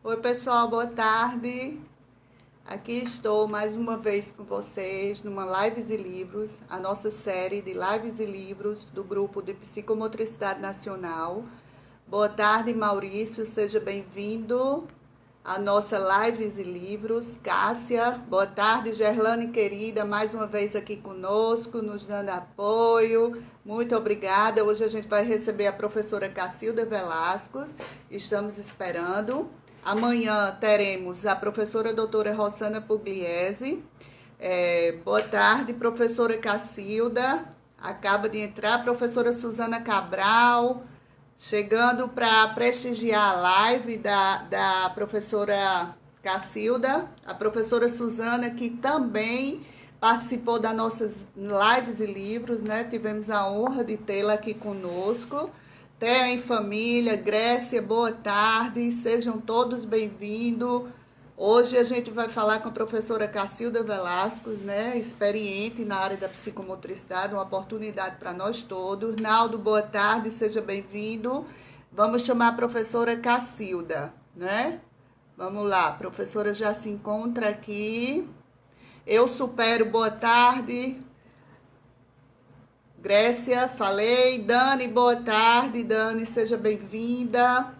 Oi, pessoal, boa tarde. Aqui estou mais uma vez com vocês numa Lives e Livros, a nossa série de Lives e Livros do grupo de Psicomotricidade Nacional. Boa tarde, Maurício, seja bem-vindo à nossa Lives e Livros. Cássia, boa tarde, Gerlane querida, mais uma vez aqui conosco, nos dando apoio. Muito obrigada. Hoje a gente vai receber a professora Cacilda Velascos. Estamos esperando. Amanhã teremos a professora doutora Rossana Pugliese. Boa tarde, professora Cacilda. Acaba de entrar a professora Suzana Cabral, chegando para prestigiar a live da professora Cacilda. A professora Suzana, que também participou das nossas lives e livros, né? Tivemos a honra de tê-la aqui conosco. Theo em família, Grécia, boa tarde, sejam todos bem-vindos. Hoje a gente vai falar com a professora Cacilda Velascos, né, experiente na área da psicomotricidade, uma oportunidade para nós todos. Naldo, boa tarde, seja bem-vindo. Vamos chamar a professora Cacilda, né? Vamos lá, a professora já se encontra aqui. Eu supero, boa tarde. Grécia, falei. Dani, boa tarde. Dani, seja bem-vinda.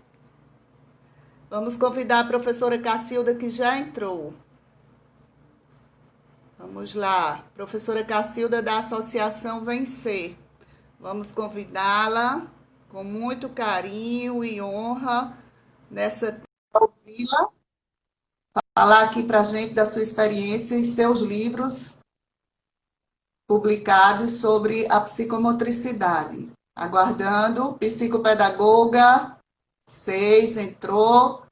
Vamos convidar a professora Cacilda, que já entrou. Vamos lá. Professora Cacilda, da Associação Vencer. Vamos convidá-la com muito carinho e honra nessa vila. Falar aqui para a gente da sua experiência e seus livros publicados sobre a psicomotricidade. Aguardando, psicopedagoga 6 entrou.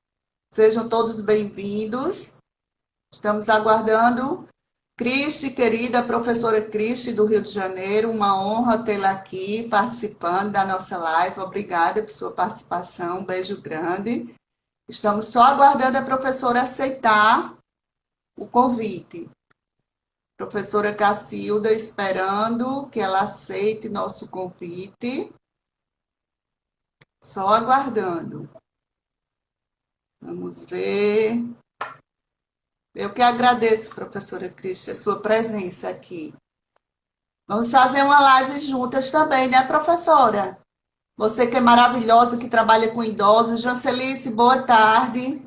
Sejam todos bem-vindos. Estamos aguardando. Cristi, querida professora Cristi, do Rio de Janeiro, uma honra tê-la aqui participando da nossa live. Obrigada por sua participação. Um beijo grande. Estamos só aguardando a professora aceitar o convite. Professora Cacilda, esperando que ela aceite nosso convite. Só aguardando. Vamos ver. Eu que agradeço, professora Cristi, a sua presença aqui. Vamos fazer uma live juntas também, né, professora? Você que é maravilhosa, que trabalha com idosos. Jancelice, boa tarde.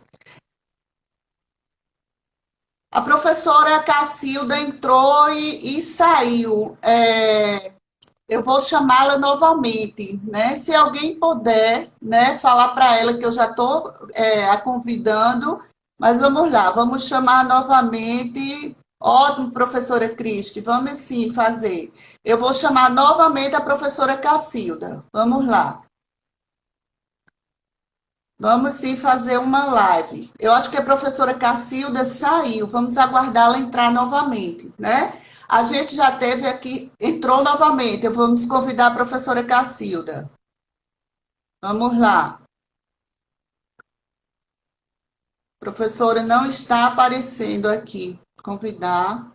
A professora Cacilda entrou e saiu. Eu vou chamá-la novamente, né? Se alguém puder, né, falar para ela que eu já estou a convidando, mas vamos lá, vamos chamar novamente. Ótimo, professora Cristi, vamos sim fazer. Eu vou chamar novamente a professora Cacilda. Vamos lá. Vamos sim fazer uma live. Eu acho que a professora Cacilda saiu. Vamos aguardá-la entrar novamente, né? A gente já teve aqui, entrou novamente. Vamos convidar a professora Cacilda. Vamos lá. A professora não está aparecendo aqui. Convidar.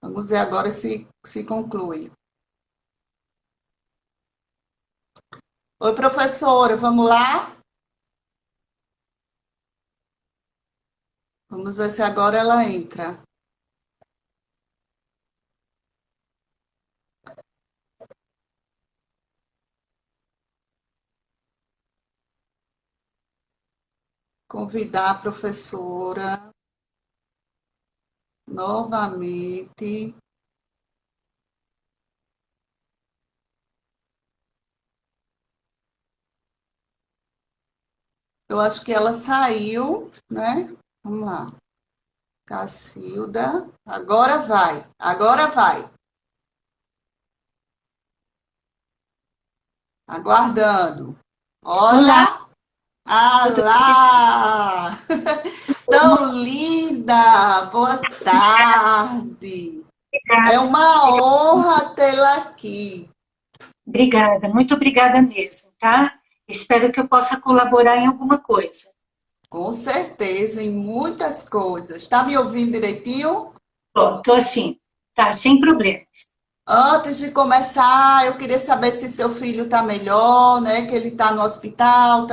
Vamos ver agora se conclui. Oi, professora, vamos lá? Vamos ver se agora ela entra. Convidar a professora novamente. Eu acho que ela saiu, né? Vamos lá. Cacilda. Agora vai. Agora vai. Aguardando. Olá, Olha. Ah tudo bem? lá! Tão linda! Boa tarde! É uma honra tê-la aqui. Obrigada, muito obrigada mesmo, tá? Espero que eu possa colaborar em alguma coisa. Com certeza, em muitas coisas. Está me ouvindo direitinho? Tô assim, tá? Sem problemas. Antes de começar, eu queria saber se seu filho está melhor, né? Que ele está no hospital,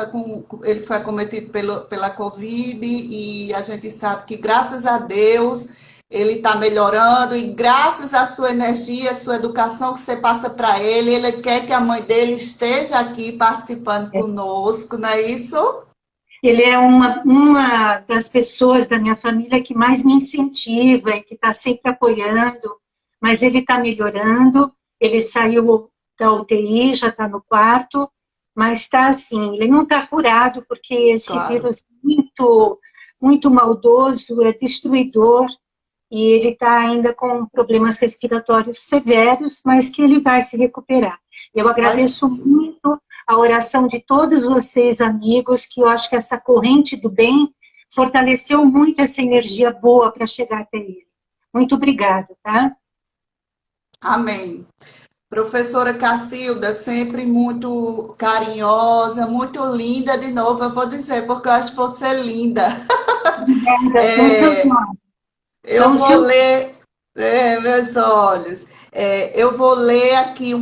ele foi acometido pela Covid e a gente sabe que, graças a Deus, ele está melhorando e graças à sua energia, sua educação que você passa para ele quer que a mãe dele esteja aqui participando conosco, não é isso? Ele é uma das pessoas da minha família que mais me incentiva e que está sempre apoiando, mas ele está melhorando, ele saiu da UTI, já está no quarto, mas está assim, ele não está curado, porque esse Claro. vírus é muito maldoso, é destruidor, e ele está ainda com problemas respiratórios severos, mas que ele vai se recuperar. Eu agradeço Mas muito a oração de todos vocês, amigos, que eu acho que essa corrente do bem fortaleceu muito essa energia boa para chegar até ele. Muito obrigada, tá? amém. Professora Cacilda, sempre muito carinhosa, muito linda, de novo, eu vou dizer, porque eu acho você linda. Obrigada, são seus É, olhos. eu São vou seus. ler, meus olhos. Eu vou ler aqui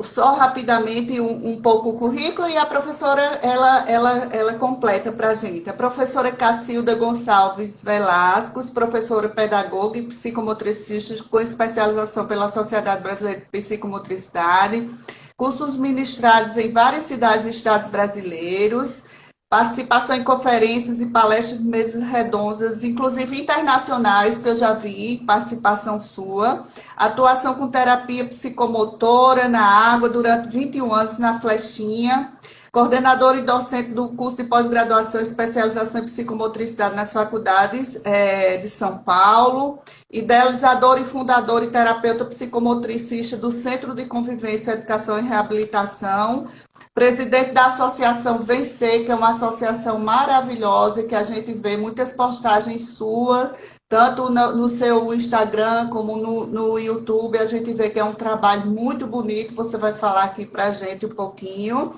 só rapidamente um pouco o currículo e a professora ela completa para a gente. A professora Cacilda Gonçalves Velasco, professora pedagoga e psicomotricista com especialização pela Sociedade Brasileira de Psicomotricidade, cursos ministrados em várias cidades e estados brasileiros. Participação em conferências e palestras de mesas redondas, inclusive internacionais, que eu já vi, participação sua. Atuação com terapia psicomotora na água durante 21 anos na Flechinha. Coordenadora e docente do curso de pós-graduação e especialização em psicomotricidade nas faculdades de São Paulo. Idealizadora e fundadora e terapeuta psicomotricista do Centro de Convivência, Educação e Reabilitação, presidente da Associação Vencer, que é uma associação maravilhosa, que a gente vê muitas postagens suas, tanto no seu Instagram como no YouTube, a gente vê que é um trabalho muito bonito, você vai falar aqui para a gente um pouquinho.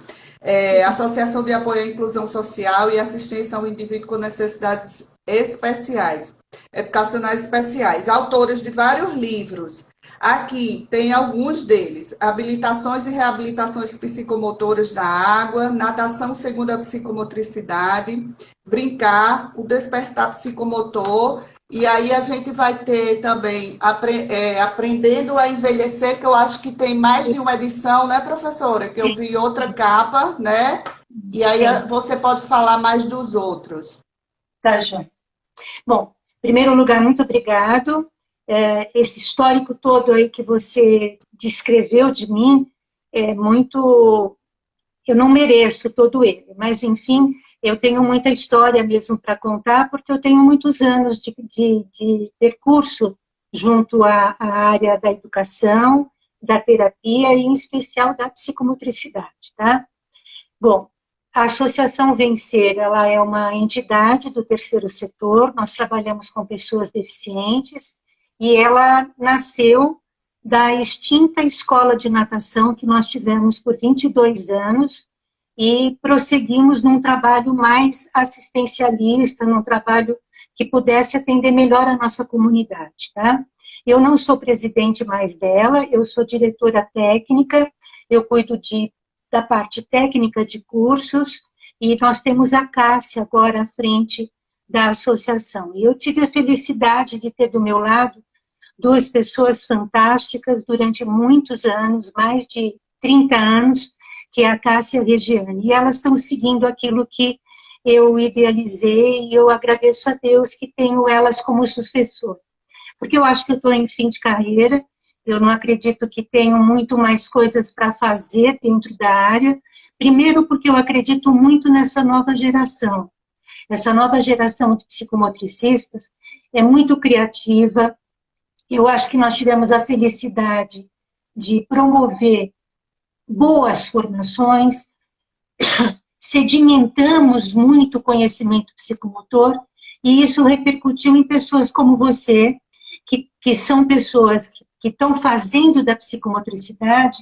Associação de Apoio à Inclusão Social e Assistência ao Indivíduo com Necessidades Especiais, Educacionais Especiais, autores de vários livros. Aqui tem alguns deles: habilitações e reabilitações psicomotoras da água, natação segundo a psicomotricidade, brincar, o despertar psicomotor. E aí a gente vai ter também aprendendo a envelhecer, que eu acho que tem mais de uma edição, né, professora? Que eu vi outra capa, né? E aí Sim, você pode falar mais dos outros. tá, Joia. Bom, em primeiro lugar, muito obrigado. Esse histórico todo aí que você descreveu de mim é muito. Eu não mereço todo ele, mas, enfim, eu tenho muita história mesmo para contar, porque eu tenho muitos anos de percurso junto à área da educação, da terapia e, em especial, da psicomotricidade, tá? Bom, a Associação Vencer, ela é uma entidade do terceiro setor, nós trabalhamos com pessoas deficientes, e ela nasceu da extinta escola de natação que nós tivemos por 22 anos, e prosseguimos num trabalho mais assistencialista, num trabalho que pudesse atender melhor a nossa comunidade, tá? Eu não sou presidente mais dela, eu sou diretora técnica, eu cuido da parte técnica de cursos, e nós temos a Cássia agora à frente da associação. E eu tive a felicidade de ter do meu lado duas pessoas fantásticas durante muitos anos, mais de 30 anos, que é a Cássia e a Regiane. E elas estão seguindo aquilo que eu idealizei, e eu agradeço a Deus que tenho elas como sucessor. Porque eu acho que eu estou em fim de carreira, eu não acredito que tenho muito mais coisas para fazer dentro da área. Primeiro, porque eu acredito muito nessa nova geração. Essa nova geração de psicomotricistas é muito criativa. Eu acho que nós tivemos a felicidade de promover boas formações, sedimentamos muito conhecimento psicomotor, e isso repercutiu em pessoas como você, que são pessoas que estão fazendo da psicomotricidade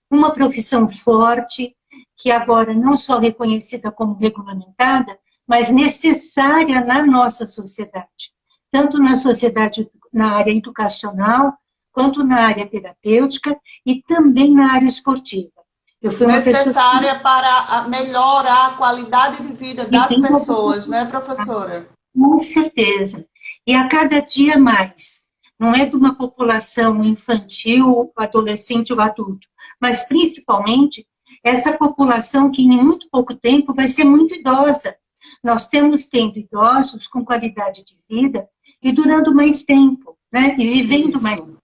uma profissão forte, que agora não só reconhecida como regulamentada, mas necessária na nossa sociedade, tanto na sociedade, na área educacional, quanto na área terapêutica e também na área esportiva. Eu fui uma pessoa necessária para melhorar a qualidade de vida das pessoas, né, professora? com certeza. E a cada dia mais. Não é de uma população infantil, adolescente ou adulto, mas principalmente essa população que em muito pouco tempo vai ser muito idosa. Nós temos tendo idosos com qualidade de vida e durando mais tempo, né? E vivendo mais tempo,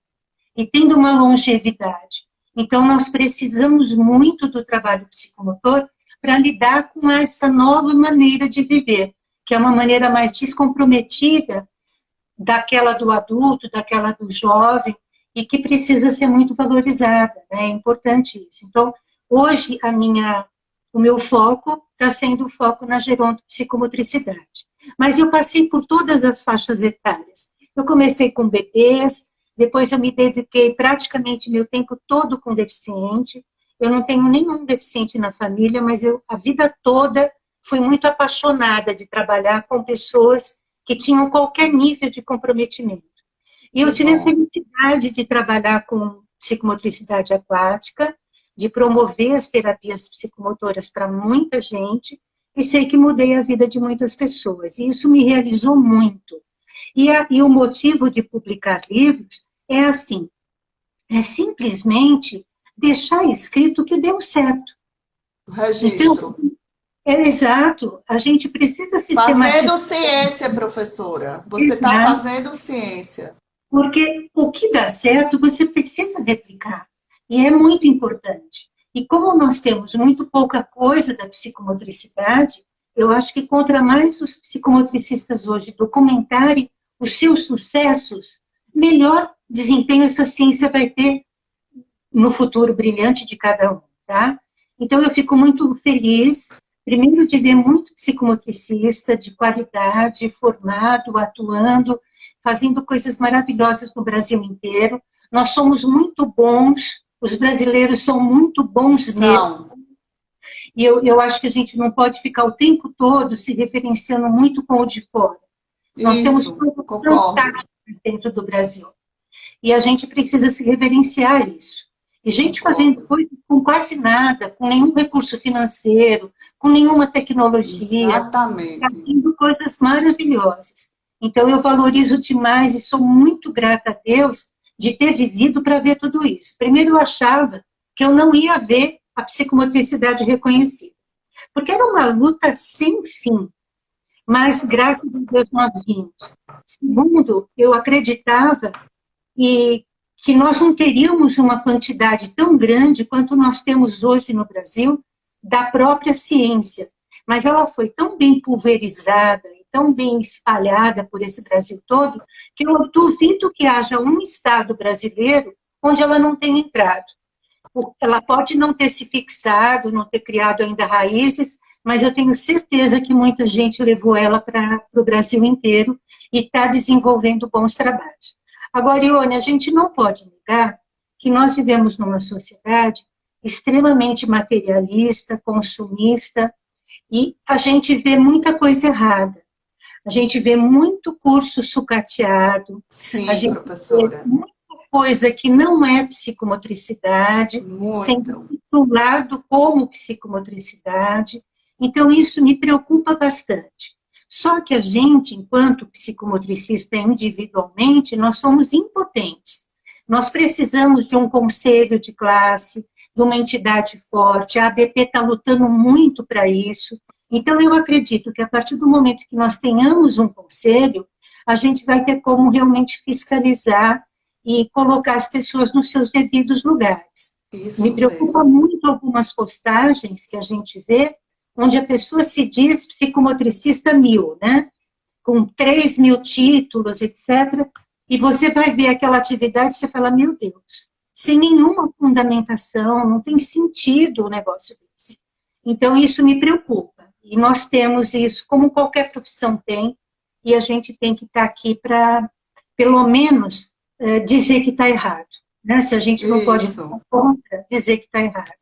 e tendo uma longevidade. Então, nós precisamos muito do trabalho psicomotor para lidar com essa nova maneira de viver, que é uma maneira mais descomprometida daquela do adulto, daquela do jovem, e que precisa ser muito valorizada, né? É importante isso. Então, hoje, o meu foco está sendo o foco na gerontopsicomotricidade. Mas eu passei por todas as faixas etárias. Eu comecei com bebês, depois eu me dediquei praticamente meu tempo todo com deficiente. Eu não tenho nenhum deficiente na família, mas a vida toda fui muito apaixonada de trabalhar com pessoas que tinham qualquer nível de comprometimento. E eu tive a felicidade de trabalhar com psicomotricidade aquática, de promover as terapias psicomotoras para muita gente, e sei que mudei a vida de muitas pessoas. E isso me realizou muito. E o motivo de publicar livros é assim, é simplesmente deixar escrito que deu certo. O registro. Então, é exato, a gente precisa sistematizar. Fazendo ciência, professora. Você está fazendo ciência. Porque o que dá certo, você precisa replicar. E é muito importante. E como nós temos muito pouca coisa da psicomotricidade, eu acho que contra mais os psicomotricistas hoje documentarem os seus sucessos, melhor desempenho essa ciência vai ter no futuro brilhante de cada um, tá? Então, eu fico muito feliz, primeiro, de ver muito psicomotricista de qualidade, formado, atuando, fazendo coisas maravilhosas no Brasil inteiro. Nós somos muito bons, os brasileiros são muito bons mesmo. E eu acho que a gente não pode ficar o tempo todo se referenciando muito com o de fora. Nós temos coisas fantásticas dentro do Brasil. E a gente precisa se reverenciar isso. E gente fazendo coisas com quase nada, com nenhum recurso financeiro, com nenhuma tecnologia. Exatamente. Fazendo coisas maravilhosas. Então, eu valorizo demais e sou muito grata a Deus de ter vivido para ver tudo isso. Primeiro, eu achava que eu não ia ver a psicomotricidade reconhecida. Porque era uma luta sem fim. Mas, graças a Deus, nós vimos. Segundo, eu acreditava que nós não teríamos uma quantidade tão grande quanto nós temos hoje no Brasil da própria ciência. Mas ela foi tão bem pulverizada e tão bem espalhada por esse Brasil todo, que eu duvido que haja um estado brasileiro onde ela não tenha entrado. Ela pode não ter se fixado, não ter criado ainda raízes, mas eu tenho certeza que muita gente levou ela para o Brasil inteiro e está desenvolvendo bons trabalhos. Agora, Ione, a gente não pode negar que nós vivemos numa sociedade extremamente materialista, consumista, e a gente vê muita coisa errada. A gente vê muito curso sucateado. Sim, a gente professora. Vê muita coisa que não é psicomotricidade, sendo titulado como psicomotricidade. Então, isso me preocupa bastante. Só que a gente, enquanto psicomotricista individualmente, nós somos impotentes. Nós precisamos de um conselho de classe, de uma entidade forte. A ABP está lutando muito para isso. Então, eu acredito que a partir do momento que nós tenhamos um conselho, a gente vai ter como realmente fiscalizar e colocar as pessoas nos seus devidos lugares. Isso me preocupa muito algumas postagens que a gente vê, onde a pessoa se diz psicomotricista 1000, né? Com 3.000 títulos, etc. E você vai ver aquela atividade e você fala, meu Deus, sem nenhuma fundamentação, não tem sentido o negócio desse. Então, isso me preocupa. E nós temos isso, como qualquer profissão tem, e a gente tem que estar aqui para, pelo menos, dizer que está errado. Né? Se a gente não pode ir contra, dizer que está errado.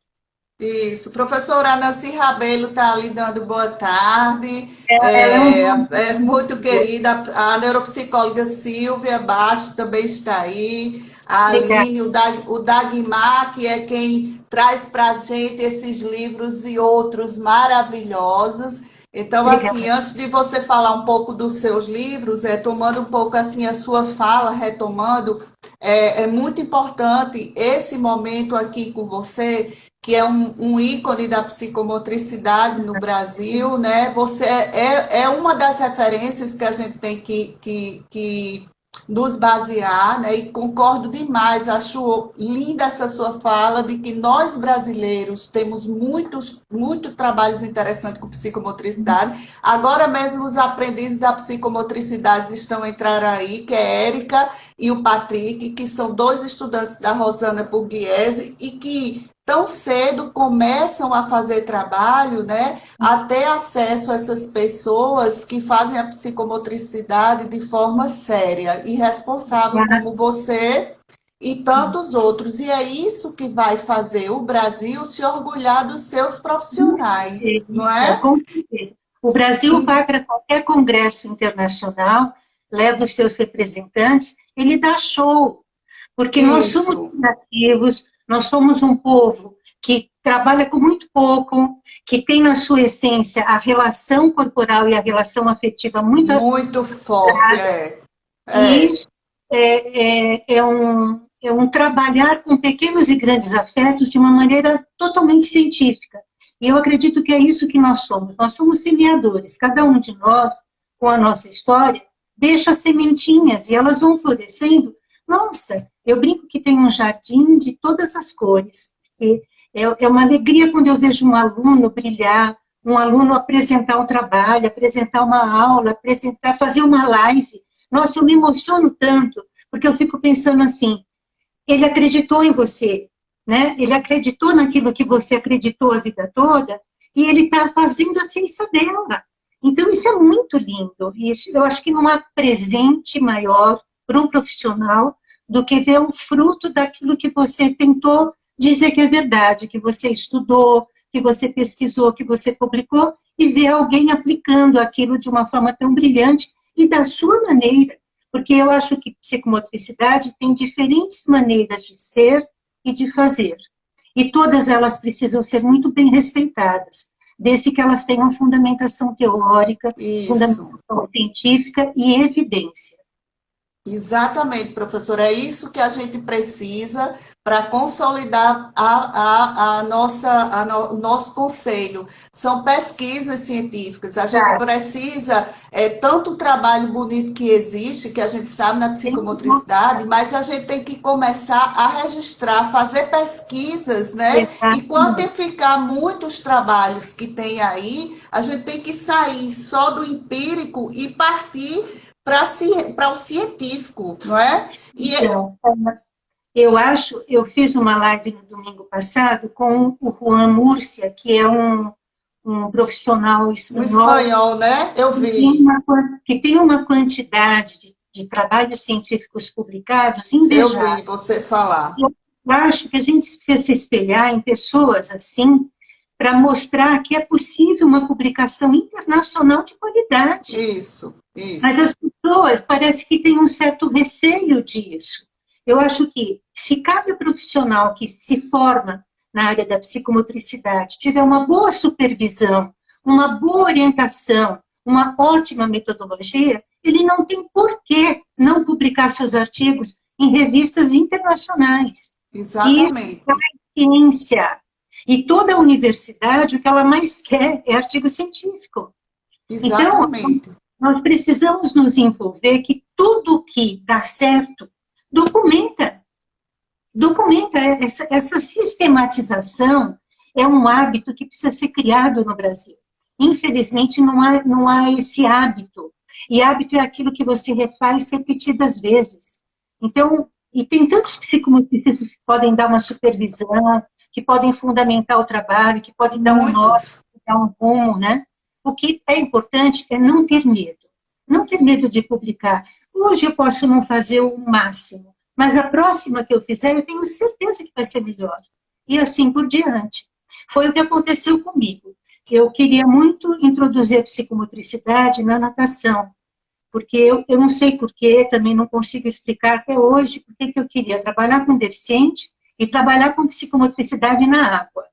Isso, professora Nancy Rabelo está ali dando boa tarde, é muito querida, a neuropsicóloga Silvia Baixo também está aí, a Legal. Aline, o Dagmar, que é quem traz para a gente esses livros e outros maravilhosos. Então, assim, Legal. antes de você falar um pouco dos seus livros, tomando um pouco assim a sua fala, retomando, é muito importante esse momento aqui com você, que é um ícone da psicomotricidade no Brasil, né? Você é uma das referências que a gente tem que nos basear, né? E concordo demais, acho linda essa sua fala de que nós brasileiros temos muito trabalhos interessantes com psicomotricidade. Agora mesmo os aprendizes da psicomotricidade estão a entrar aí, que é a Érica e o Patrick, que são dois estudantes da Rosana Pugliese e que tão cedo começam a fazer trabalho, né, a ter acesso a essas pessoas que fazem a psicomotricidade de forma séria e responsável, como você e tantos outros. E é isso que vai fazer o Brasil se orgulhar dos seus profissionais, não é? Com certeza. O Brasil vai para qualquer congresso internacional, leva os seus representantes, ele dá show, porque nós somos Isso, criativos, nós somos um povo que trabalha com muito pouco, que tem na sua essência a relação corporal e a relação afetiva muito muito forte, afetada, e isso é um trabalhar com pequenos e grandes afetos de uma maneira totalmente científica. E eu acredito que é isso que nós somos. Nós somos semeadores. Cada um de nós, com a nossa história, deixa sementinhas e elas vão florescendo. Nossa, eu brinco que tem um jardim de todas as cores. E é uma alegria quando eu vejo um aluno brilhar, um aluno apresentar um trabalho, apresentar uma aula, fazer uma live. Nossa, eu me emociono tanto, porque eu fico pensando assim, ele acreditou em você, né? Ele acreditou naquilo que você acreditou a vida toda, e ele está fazendo a ciência dela. Então, isso é muito lindo. E eu acho que não há presente maior para um profissional do que ver o fruto daquilo que você tentou dizer que é verdade, que você estudou, que você pesquisou, que você publicou, e ver alguém aplicando aquilo de uma forma tão brilhante e da sua maneira. Porque eu acho que psicomotricidade tem diferentes maneiras de ser e de fazer. E todas elas precisam ser muito bem respeitadas, desde que elas tenham fundamentação teórica, isso. fundamentação científica e evidência. Exatamente, professor. É isso que a gente precisa para consolidar o nosso conselho. São pesquisas científicas. A gente precisa, tanto o trabalho bonito que existe, que a gente sabe na psicomotricidade, mas a gente tem que começar a registrar, fazer pesquisas, né? E quantificar muitos trabalhos que tem aí. A gente tem que sair só do empírico e partir para o científico, não é? Então, eu fiz uma live no domingo passado com o Juan Múrcia, que é um profissional Um espanhol, espanhol, né? Eu vi. que tem uma quantidade de trabalhos científicos publicados Eu invejável. vi você falar. Eu acho que a gente precisa se espelhar em pessoas assim, para mostrar que é possível uma publicação internacional de qualidade. Isso, Mas isso. as pessoas parece que têm um certo receio disso. Eu acho que se cada profissional que se forma na área da psicomotricidade tiver uma boa supervisão, uma boa orientação, uma ótima metodologia, ele não tem por que não publicar seus artigos em revistas internacionais. Exatamente. Isso é ciência. E toda universidade, o que ela mais quer é artigo científico. Então, Exatamente. nós precisamos nos envolver que tudo que dá certo, documenta. Documenta. Essa sistematização é um hábito que precisa ser criado no Brasil. Infelizmente, não há esse hábito. E hábito é aquilo que você refaz repetidas vezes. Então, e tem tantos psicomotricistas que podem dar uma supervisão, que podem fundamentar o trabalho, que podem dar um norte, dar um rumo, né? O que é importante é não ter medo. Não ter medo de publicar. Hoje eu posso não fazer o máximo, mas a próxima que eu fizer, eu tenho certeza que vai ser melhor. E assim por diante. Foi o que aconteceu comigo. Eu queria muito introduzir a psicomotricidade na natação, porque eu não sei porquê, também não consigo explicar até hoje porque que eu queria trabalhar com deficiente e trabalhar com psicomotricidade na água.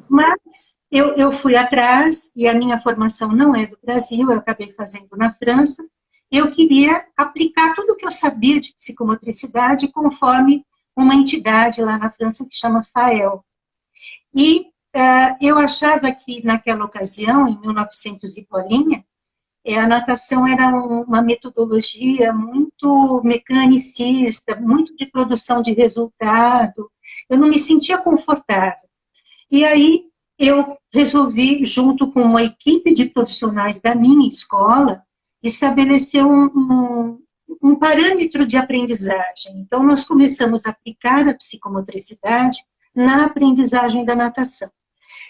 Mas eu fui atrás, e a minha formação não é do Brasil, eu acabei fazendo na França. Eu queria aplicar tudo o que eu sabia de psicomotricidade conforme uma entidade lá na França que chama FAEL. E eu achava que naquela ocasião, em 1900 e bolinha, a natação era uma metodologia muito mecanicista, muito de produção de resultado. Eu não me sentia confortável. E aí eu resolvi, junto com uma equipe de profissionais da minha escola, estabelecer um parâmetro de aprendizagem. Então, nós começamos a aplicar a psicomotricidade na aprendizagem da natação.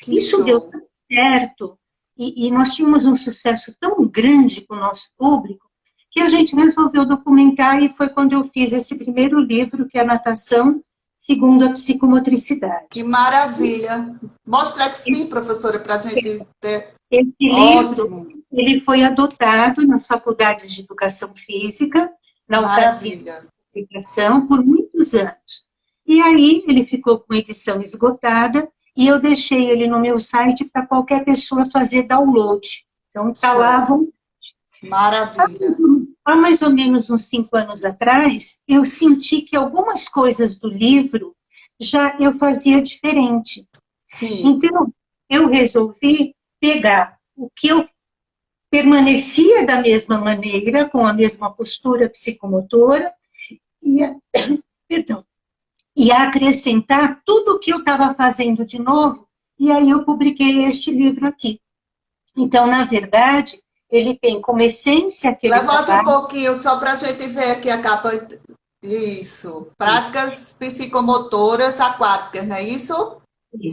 Isso deu tão certo, e nós tínhamos um sucesso tão grande com o nosso público, que a gente resolveu documentar, e foi quando eu fiz esse primeiro livro, que é a Natação segundo a Psicomotricidade. Que maravilha! Mostra que sim, professora, para a gente ter... Esse livro, ele foi adotado nas faculdades de Educação Física, na UFASI, por muitos anos. E aí ele ficou com edição esgotada, e eu deixei ele no meu site para qualquer pessoa fazer download. Então, está lá. Maravilha! Há mais ou menos uns 5 anos atrás, eu senti que algumas coisas do livro já eu fazia diferente. Sim. Então, eu resolvi pegar o que eu permanecia da mesma maneira, com a mesma postura psicomotora, e acrescentar tudo o que eu estava fazendo de novo, e aí eu publiquei este livro aqui. Então, na verdade, ele tem como essência aquele Levanta um pouquinho, só para a gente ver aqui a capa. Isso. Práticas psicomotoras aquáticas, não é isso?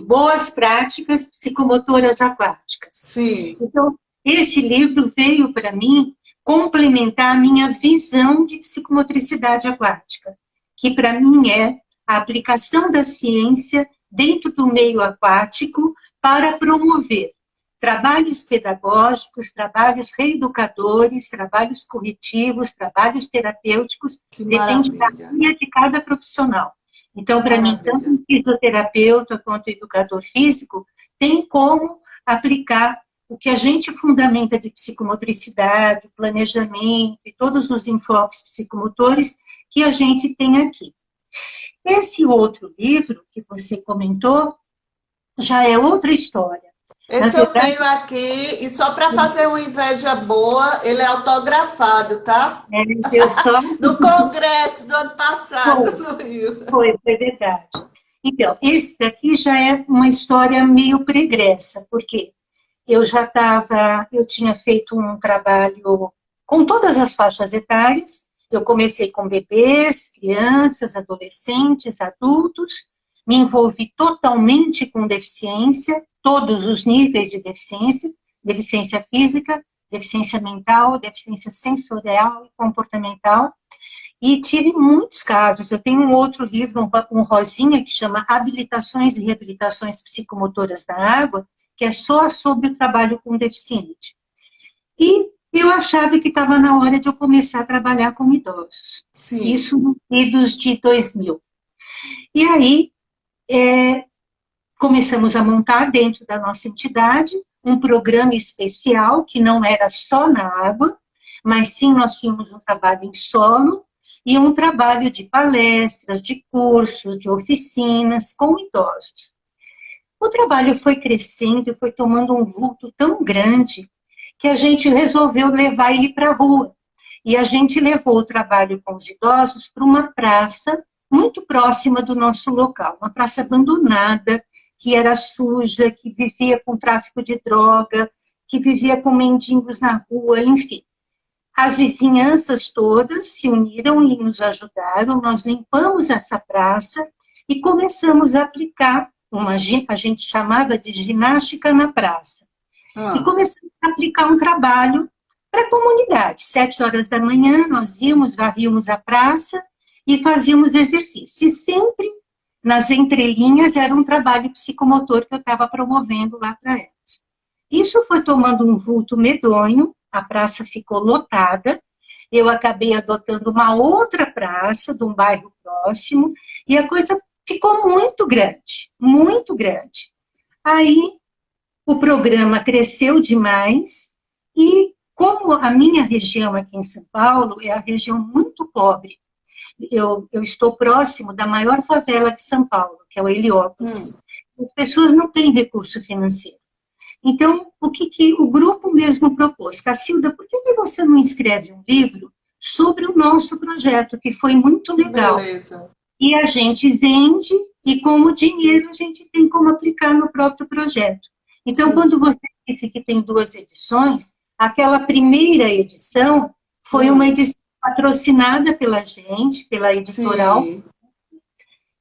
Boas práticas psicomotoras aquáticas. Sim. Então, esse livro veio para mim complementar a minha visão de psicomotricidade aquática, que para mim é a aplicação da ciência dentro do meio aquático para promover trabalhos pedagógicos, trabalhos reeducadores, trabalhos corretivos, trabalhos terapêuticos, depende da linha de cada profissional. Então, para mim, tanto o fisioterapeuta quanto o educador físico tem como aplicar o que a gente fundamenta de psicomotricidade, planejamento e todos os enfoques psicomotores que a gente tem aqui. Esse outro livro que você comentou já é outra história. Esse eu tenho aqui, e só para fazer uma inveja boa, ele é autografado, tá? No congresso do ano passado, no Rio. Foi verdade. Então, esse daqui já é uma história meio pregressa, porque eu tinha feito um trabalho com todas as faixas etárias. Eu comecei com bebês, crianças, adolescentes, adultos, me envolvi totalmente com deficiência, todos os níveis de deficiência, deficiência física, deficiência mental, deficiência sensorial e comportamental, e tive muitos casos. Eu tenho um outro livro, um rosinha, que chama Habilitações e Reabilitações Psicomotoras da Água, que é só sobre o trabalho com deficiente. E eu achava que estava na hora de eu começar a trabalhar com idosos. Sim. Isso nos idos de 2000. E aí, começamos a montar dentro da nossa entidade um programa especial que não era só na água, mas sim nós tínhamos um trabalho em solo e um trabalho de palestras, de cursos, de oficinas com idosos. O trabalho foi crescendo e foi tomando um vulto tão grande que a gente resolveu levar ele para a rua. E a gente levou o trabalho com os idosos para uma praça muito próxima do nosso local, uma praça abandonada, que era suja, que vivia com tráfico de droga, que vivia com mendigos na rua, enfim. As vizinhanças todas se uniram e nos ajudaram, nós limpamos essa praça e começamos a aplicar a gente chamava de ginástica na praça. E começamos a aplicar um trabalho para a comunidade. 7 horas da manhã nós íamos, varríamos a praça e fazíamos exercício. E sempre nas entrelinhas era um trabalho psicomotor que eu estava promovendo lá para elas. Isso foi tomando um vulto medonho, a praça ficou lotada, eu acabei adotando uma outra praça de um bairro próximo, e a coisa ficou muito grande, muito grande. Aí o programa cresceu demais e, como a minha região aqui em São Paulo é a região muito pobre, eu estou próximo da maior favela de São Paulo, que é o Heliópolis. As pessoas não têm recurso financeiro. Então, o que o grupo mesmo propôs? Cacilda, por que você não escreve um livro sobre o nosso projeto, que foi muito legal? Beleza. E a gente vende, e com o dinheiro a gente tem como aplicar no próprio projeto. Então, quando você disse que tem 2 edições, aquela primeira edição foi uma edição patrocinada pela gente, pela editorial,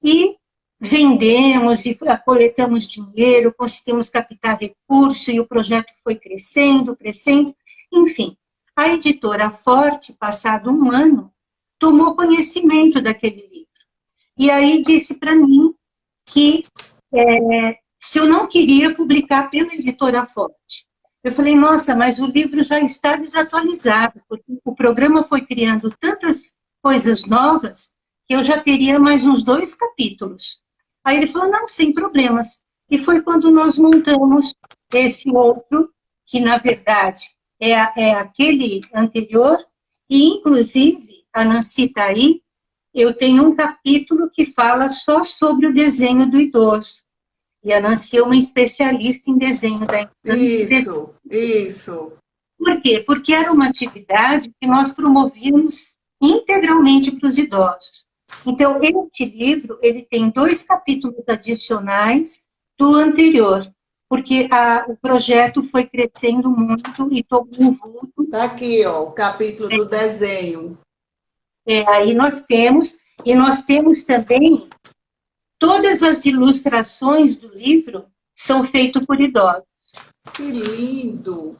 e vendemos e coletamos dinheiro, conseguimos captar recurso, e o projeto foi crescendo, crescendo, enfim. A editora Forte, passado um ano, tomou conhecimento daquele livro. E aí disse para mim que se eu não queria publicar pela editora Forte. Eu falei, nossa, mas o livro já está desatualizado, porque o programa foi criando tantas coisas novas que eu já teria mais uns 2 capítulos. Aí ele falou, não, sem problemas. E foi quando nós montamos esse outro, que na verdade é aquele anterior, e inclusive, a Nancy está aí, eu tenho um capítulo que fala só sobre o desenho do idoso. E a Nancy é uma especialista em desenho da infância. Isso. Por quê? Porque era uma atividade que nós promovíamos integralmente para os idosos. Então, este livro, ele tem 2 capítulos adicionais do anterior, porque o projeto foi crescendo muito e tomou um vulto. Está aqui, ó, o capítulo do desenho. Aí nós temos também, todas as ilustrações do livro são feitas por idosos. Que lindo!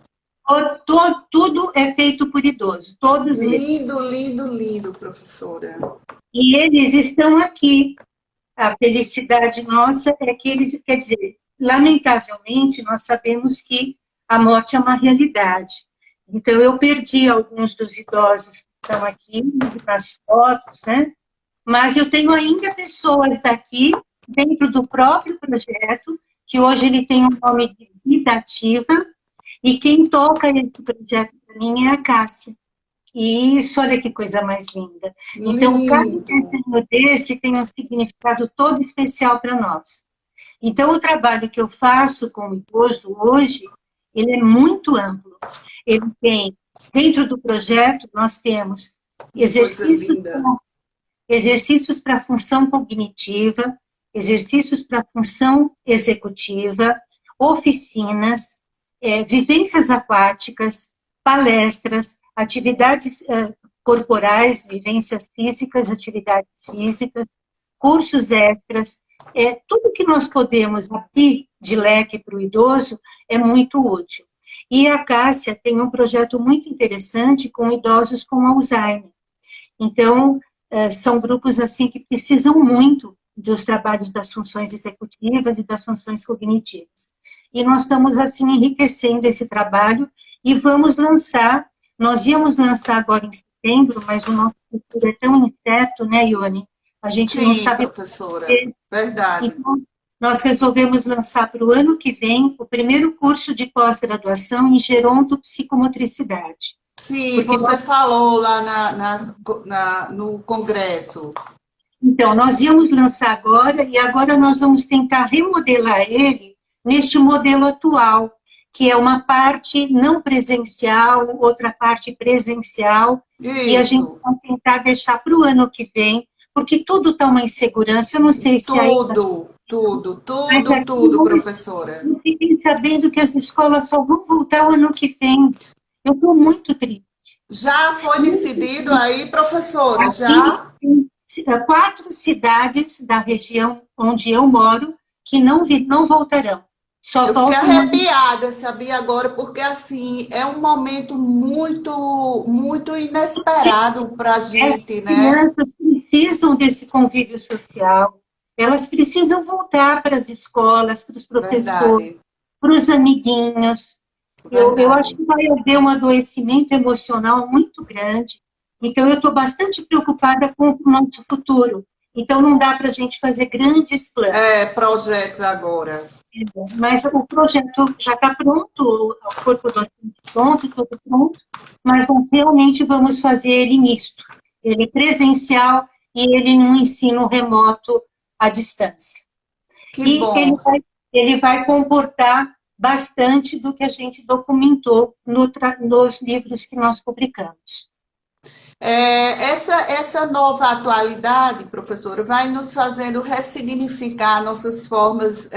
Tudo é feito por idosos, todos eles. Lindo, professora. E eles estão aqui. A felicidade nossa é que eles, quer dizer, lamentavelmente, nós sabemos que a morte é uma realidade. Então, eu perdi alguns dos idosos que estão aqui nas fotos, né? Mas eu tenho ainda pessoas aqui, dentro do próprio projeto, que hoje ele tem um nome de Vida Ativa, e quem toca esse projeto para mim é a Cássia. E isso, olha que coisa mais linda. Então, cada desenho desse tem um significado todo especial para nós. Então, o trabalho que eu faço com o idoso hoje, ele é muito amplo. Ele tem, dentro do projeto, nós temos exercícios para função cognitiva, exercícios para função executiva, oficinas, vivências aquáticas, palestras, atividades corporais, vivências físicas, atividades físicas, cursos extras, tudo que nós podemos abrir de leque para o idoso é muito útil. E a Cássia tem um projeto muito interessante com idosos com Alzheimer. Então, são grupos assim que precisam muito dos trabalhos das funções executivas e das funções cognitivas. E nós estamos assim enriquecendo esse trabalho e vamos lançar. Nós íamos lançar agora em setembro, mas o nosso futuro é tão incerto, né, Ione? A gente não sabe. Professora, verdade. Então, nós resolvemos lançar para o ano que vem o primeiro curso de pós-graduação em gerontopsicomotricidade. Sim, você falou lá no congresso. Então, nós íamos lançar agora, e agora nós vamos tentar remodelar ele neste modelo atual, que é uma parte não presencial, outra parte presencial, e a gente vai tentar deixar para o ano que vem, porque tudo está uma insegurança, eu não sei se Tudo, professora. Eu fiquei sabendo que as escolas só vão voltar o ano que vem. Eu estou muito triste. Já foi decidido aí, professora? Já? 4 cidades da região onde eu moro que não voltarão. Eu fiquei arrepiada, sabia, agora, porque assim, é um momento muito, muito inesperado para a gente, né? As crianças precisam desse convívio social, elas precisam voltar para as escolas, para os professores, para os amiguinhos. Eu acho que vai haver um adoecimento emocional muito grande, Então, eu estou bastante preocupada com o nosso futuro. Então, não dá para a gente fazer grandes planos. Projetos agora. Mas o projeto já está pronto, o corpo docente pronto, tudo pronto, mas nós realmente vamos fazer ele misto, ele presencial e ele no ensino remoto à distância. Que bom. Ele vai comportar bastante do que a gente documentou nos livros que nós publicamos. Essa nova atualidade, professora, vai nos fazendo ressignificar nossas formas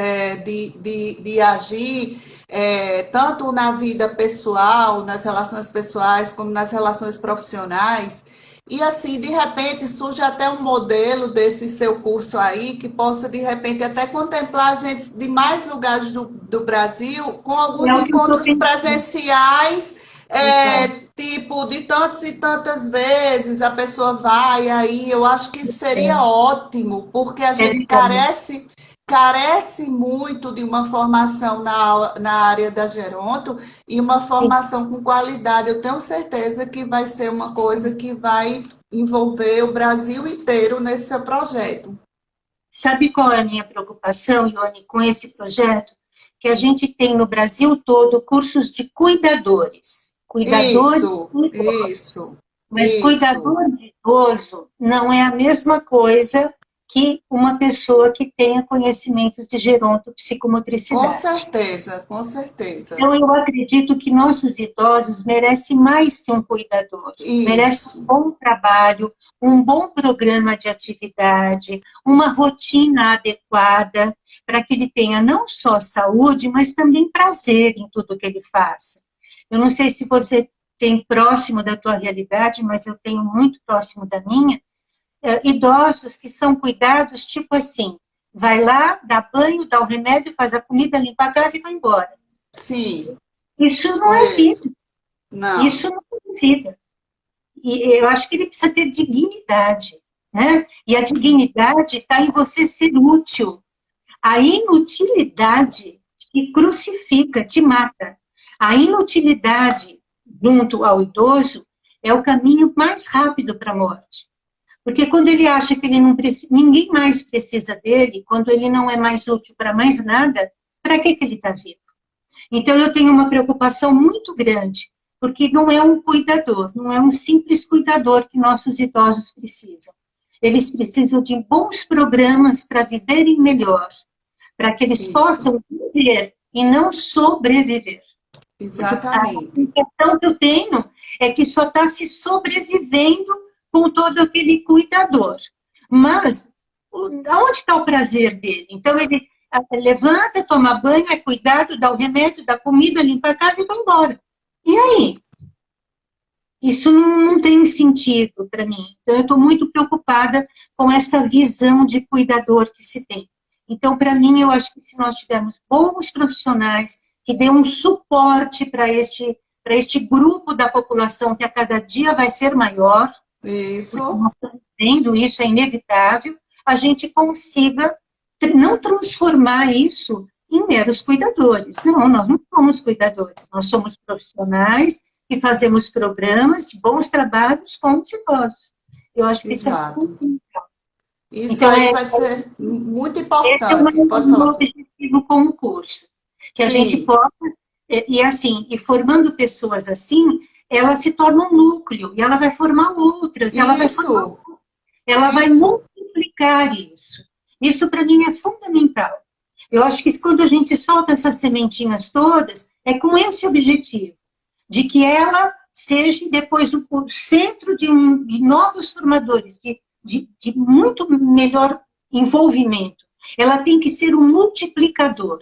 de agir, tanto na vida pessoal, nas relações pessoais, como nas relações profissionais. E assim, de repente, surge até um modelo desse seu curso aí, que possa, de repente, até contemplar gente de mais lugares do Brasil, com alguns encontros presenciais, tipo, de tantas e tantas vezes a pessoa vai aí. Eu acho que seria ótimo, porque a gente carece muito de uma formação na área da geronto e uma formação com qualidade. Eu tenho certeza que vai ser uma coisa que vai envolver o Brasil inteiro nesse seu projeto. Sabe qual é a minha preocupação, Ione, com esse projeto? Que a gente tem no Brasil todo cursos de cuidadores. Cuidadores Isso. Mas cuidador de idoso não é a mesma coisa que uma pessoa que tenha conhecimentos de gerontopsicomotricidade. Com certeza, com certeza. Então, eu acredito que nossos idosos merecem mais que um cuidador. Merecem um bom trabalho, um bom programa de atividade, uma rotina adequada, para que ele tenha não só saúde, mas também prazer em tudo que ele faça. Eu não sei se você tem próximo da tua realidade, mas eu tenho muito próximo da minha, idosos que são cuidados, tipo assim, vai lá, dá banho, dá o remédio, faz a comida, limpa a casa e vai embora. Sim. Isso não é vida. Não. Isso não é vida. E eu acho que ele precisa ter dignidade, né? E a dignidade está em você ser útil. A inutilidade te crucifica, te mata. A inutilidade junto ao idoso é o caminho mais rápido para a morte. Porque quando ele acha que ele não precisa, ninguém mais precisa dele, quando ele não é mais útil para mais nada, para que ele está vivo? Então eu tenho uma preocupação muito grande, porque não é um cuidador, não é um simples cuidador que nossos idosos precisam. Eles precisam de bons programas para viverem melhor, para que eles possam viver e não sobreviver. Exatamente. A impressão que eu tenho é que só está se sobrevivendo com todo aquele cuidador. Mas, onde está o prazer dele? Então, ele levanta, toma banho, é cuidado, dá o remédio, dá comida, limpa a casa e vai embora. E aí? Isso não tem sentido para mim. Então, eu estou muito preocupada com essa visão de cuidador que se tem. Então, para mim, eu acho que se nós tivermos bons profissionais que dê um suporte para este grupo da população que a cada dia vai ser maior. Isso. Nós estamos vendo, isso é inevitável, a gente consiga não transformar isso em meros cuidadores. Não, nós não somos cuidadores, nós somos profissionais que fazemos programas de bons trabalhos com os idosos. Eu acho que isso é fundamental. Isso então, aí vai ser muito importante. Esse é o meu objetivo com o curso. Que a gente possa, e formando pessoas assim, ela se torna um núcleo, e ela vai formar outras, ela vai multiplicar isso. Isso, para mim, é fundamental. Eu acho que quando a gente solta essas sementinhas todas, é com esse objetivo, de que ela seja depois o centro de novos formadores, de muito melhor envolvimento. Ela tem que ser um multiplicador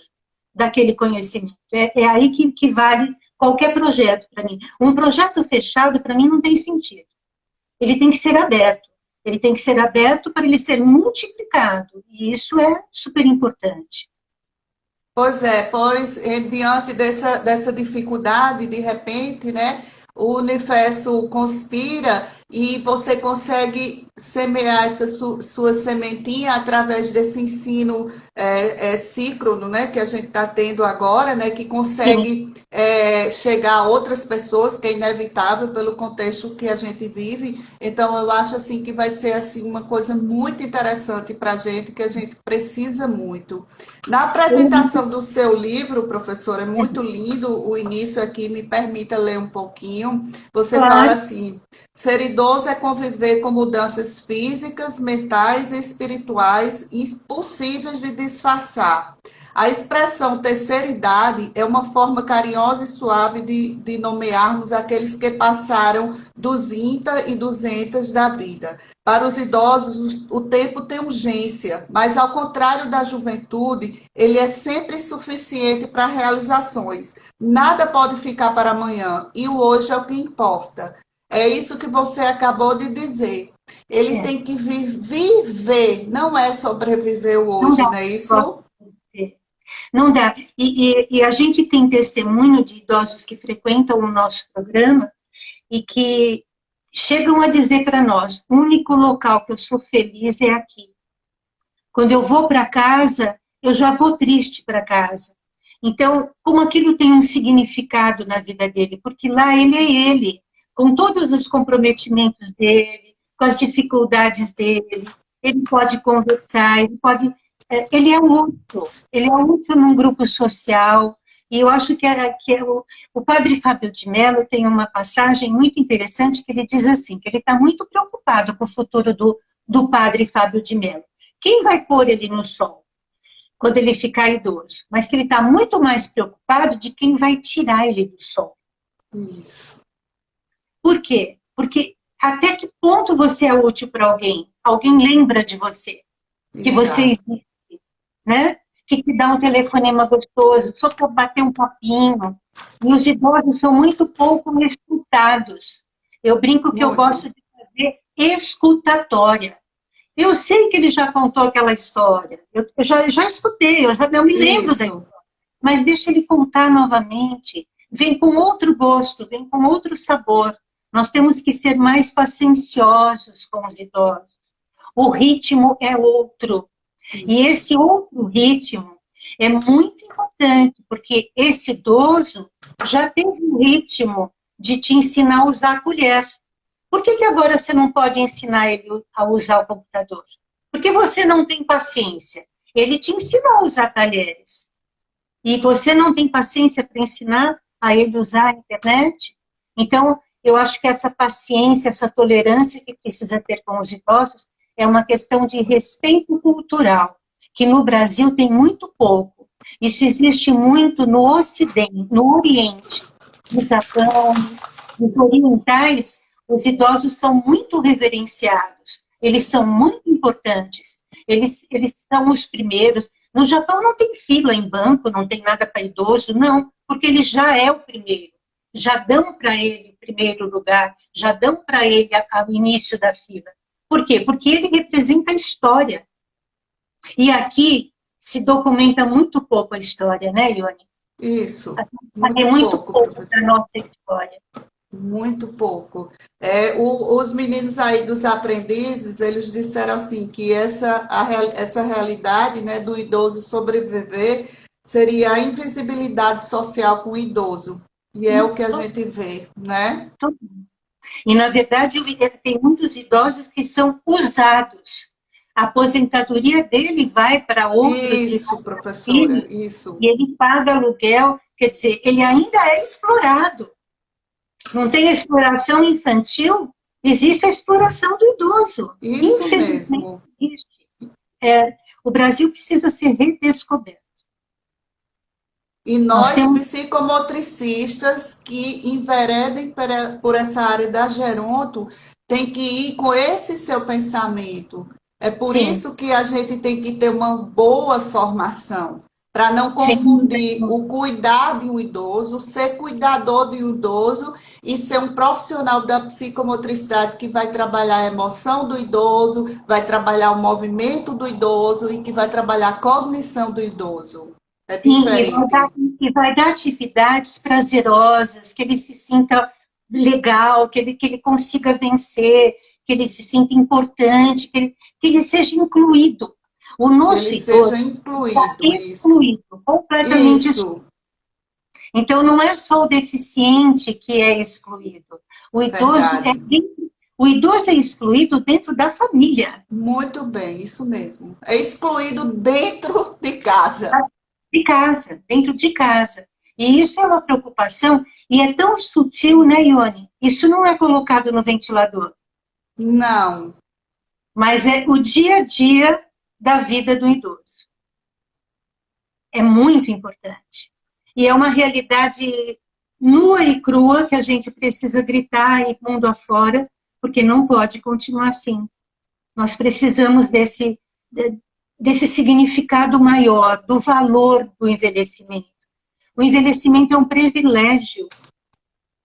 daquele conhecimento. É aí que vale qualquer projeto para mim. Um projeto fechado, para mim, não tem sentido. Ele tem que ser aberto. Ele tem que ser aberto para ele ser multiplicado. E isso é super importante. Pois diante dessa dificuldade, de repente, né, o universo conspira e você consegue semear essa sua sementinha através desse ensino síncrono, né, que a gente está tendo agora, né, que Sim, consegue chegar a outras pessoas, que é inevitável pelo contexto que a gente vive. Então, eu acho assim que vai ser assim uma coisa muito interessante para a gente, que a gente precisa muito. Na apresentação do seu livro, professor, é muito lindo o início aqui, me permita ler um pouquinho. Você fala claro. assim: ser idoso é conviver com mudanças físicas, mentais e espirituais impossíveis de disfarçar. A expressão terceira idade é uma forma carinhosa e suave de nomearmos aqueles que passaram dos INTA e 200 da vida. Para os idosos, o tempo tem urgência, mas ao contrário da juventude, ele é sempre suficiente para realizações. Nada pode ficar para amanhã, e o hoje é o que importa. É isso que você acabou de dizer. Ele É, tem que viver, não é sobreviver o não dá. hoje, não é isso? Não dá. E a gente tem testemunho de idosos que frequentam o nosso programa e que chegam a dizer para nós: o único local que eu sou feliz é aqui. Quando eu vou para casa, eu já vou triste para casa. Então, como aquilo tem um significado na vida dele, porque lá ele é ele, com todos os comprometimentos dele, com as dificuldades dele, ele pode conversar, ele é útil num grupo social, e eu acho que o padre Fábio de Mello tem uma passagem muito interessante que ele diz assim, que ele está muito preocupado com o futuro do padre Fábio de Mello. Quem vai pôr ele no sol quando ele ficar idoso? Mas que ele está muito mais preocupado de quem vai tirar ele do sol. Isso. Por quê? Porque até que ponto você é útil para alguém? Alguém lembra de você, que você Exato. existe, né? Que te dá um telefonema gostoso, só para bater um papinho. E os idosos são muito pouco escutados. Eu brinco que eu Muito. gosto de fazer escutatória. Eu sei que ele já contou aquela história, eu já escutei, eu me lembro da Isso. história, mas deixa ele contar novamente. Vem com outro gosto, vem com outro sabor. Nós temos que ser mais pacienciosos com os idosos. O ritmo é outro. E Isso. esse outro ritmo é muito importante, porque esse idoso já teve um ritmo de te ensinar a usar a colher. Por que agora você não pode ensinar ele a usar o computador? Porque você não tem paciência. Ele te ensinou a usar talheres. E você não tem paciência para ensinar a ele usar a internet? Então, eu acho que essa paciência, essa tolerância que precisa ter com os idosos é uma questão de respeito cultural, que no Brasil tem muito pouco. Isso existe muito no Ocidente, no Oriente, no Japão, nos orientais, os idosos são muito reverenciados, eles são muito importantes, eles são os primeiros. No Japão não tem fila em banco, não tem nada para idoso, não, porque ele já é o primeiro. Já dão para ele o primeiro lugar, já dão para ele o início da fila. Por quê? Porque ele representa a história. E aqui se documenta muito pouco a história, né, Ione? A Isso. gente sabe Muito muito pouco, pouco da professor. nossa história. Muito pouco. Os meninos aí dos aprendizes, eles disseram assim que essa realidade, né, do idoso sobreviver seria a invisibilidade social com o idoso. E é o que a gente vê, né? E, na verdade, tem muitos idosos que são usados. A aposentadoria dele vai para outros Isso, irmãos professora, dele isso. e ele paga aluguel. Quer dizer, ele ainda é explorado. Não tem exploração infantil, existe a exploração do idoso. Isso Infelizmente, mesmo. existe. O Brasil precisa ser redescoberto. E Nós nós, temos, psicomotricistas, que enveredem por essa área da geronto, tem que ir com esse seu pensamento. É por sim, isso que a gente tem que ter uma boa formação, para não sim, confundir o cuidar de um idoso, ser cuidador de um idoso e ser um profissional da psicomotricidade que vai trabalhar a emoção do idoso, vai trabalhar o movimento do idoso e que vai trabalhar a cognição do idoso. É sim, diferente. e vai dar atividades prazerosas, que ele se sinta legal, que ele consiga vencer, que ele se sinta importante, que ele seja incluído. O nosso Ele idoso seja está incluído, isso. excluído, completamente excluído. Isso, Então, não é só o deficiente que é excluído. verdade. O idoso é excluído dentro da família. Muito bem, isso mesmo. É excluído dentro de casa. De casa, dentro de casa. E isso é uma preocupação, e é tão sutil, né, Ione? Isso não é colocado no ventilador, Não. mas é o dia a dia da vida do idoso. É muito importante. E é uma realidade nua e crua que a gente precisa gritar e mundo afora, porque não pode continuar assim. Nós precisamos desse significado maior, do valor do envelhecimento. O envelhecimento é um privilégio.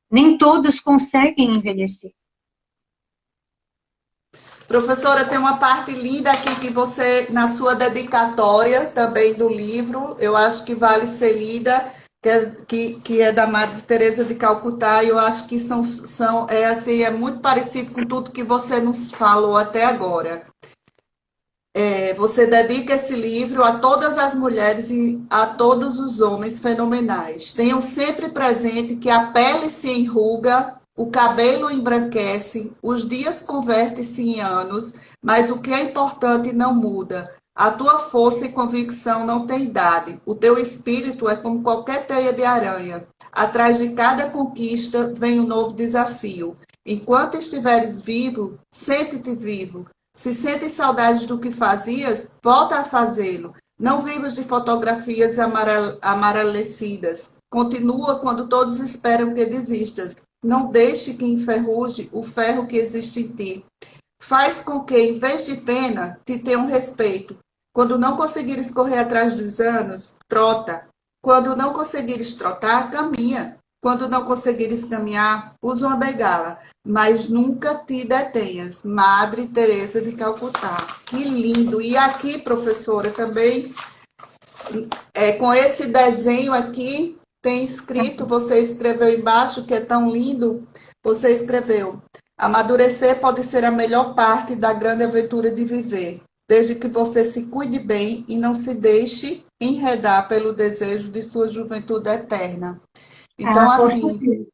Nem todos conseguem envelhecer. Professora, tem uma parte linda aqui que você, na sua dedicatória também do livro, eu acho que vale ser lida, que é da Madre Teresa de Calcutá, e eu acho que é muito parecido com tudo que você nos falou até agora. Você dedica esse livro a todas as mulheres e a todos os homens fenomenais. Tenham sempre presente que a pele se enruga, o cabelo embranquece, os dias convertem-se em anos, mas o que é importante não muda. A tua força e convicção não têm idade. O teu espírito é como qualquer teia de aranha. Atrás de cada conquista vem um novo desafio. Enquanto estiveres vivo, sente-te vivo. Se sentes saudade do que fazias, volta a fazê-lo. Não vivas de fotografias amarelecidas. Continua quando todos esperam que desistas. Não deixe que enferruje o ferro que existe em ti. Faz com que, em vez de pena, te tenham respeito. Quando não conseguires correr atrás dos anos, trota. Quando não conseguires trotar, caminha. Quando não conseguires caminhar, usa uma bengala. Mas nunca te detenhas. Madre Teresa de Calcutá. Que lindo! E aqui, professora, também, com esse desenho aqui, tem escrito, você escreveu embaixo, que é tão lindo, você escreveu: amadurecer pode ser a melhor parte da grande aventura de viver, desde que você se cuide bem e não se deixe enredar pelo desejo de sua juventude eterna. Então, Com assim, certeza.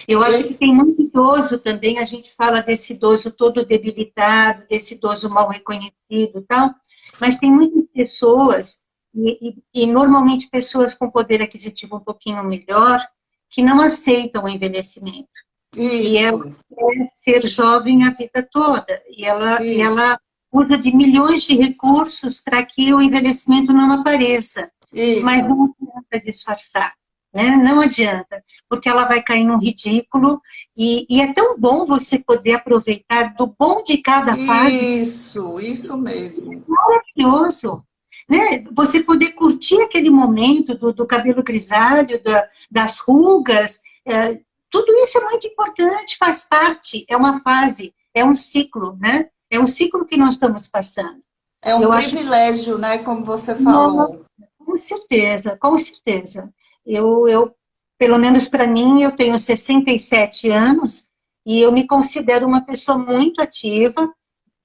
Eu acho que tem esse, muito idoso também, a gente fala desse idoso todo debilitado, desse idoso mal reconhecido e tal, mas tem muitas pessoas, e normalmente pessoas com poder aquisitivo um pouquinho melhor, que não aceitam o envelhecimento. E ela isso, quer ser jovem a vida toda, e isso, ela usa de milhões de recursos para que o envelhecimento não apareça, mas isso. não adianta disfarçar. Né? Não adianta, porque ela vai cair num ridículo, e é tão bom você poder aproveitar do bom de cada fase, Isso mesmo. maravilhoso, né? Você poder curtir aquele momento do cabelo grisalho, das rugas, tudo isso é muito importante, faz parte, é uma fase, é um ciclo, né? É um ciclo que nós estamos passando. É um Eu acho que, privilégio, né, como você não, falou. com certeza, com certeza. Eu pelo menos para mim, eu tenho 67 anos e eu me considero uma pessoa muito ativa,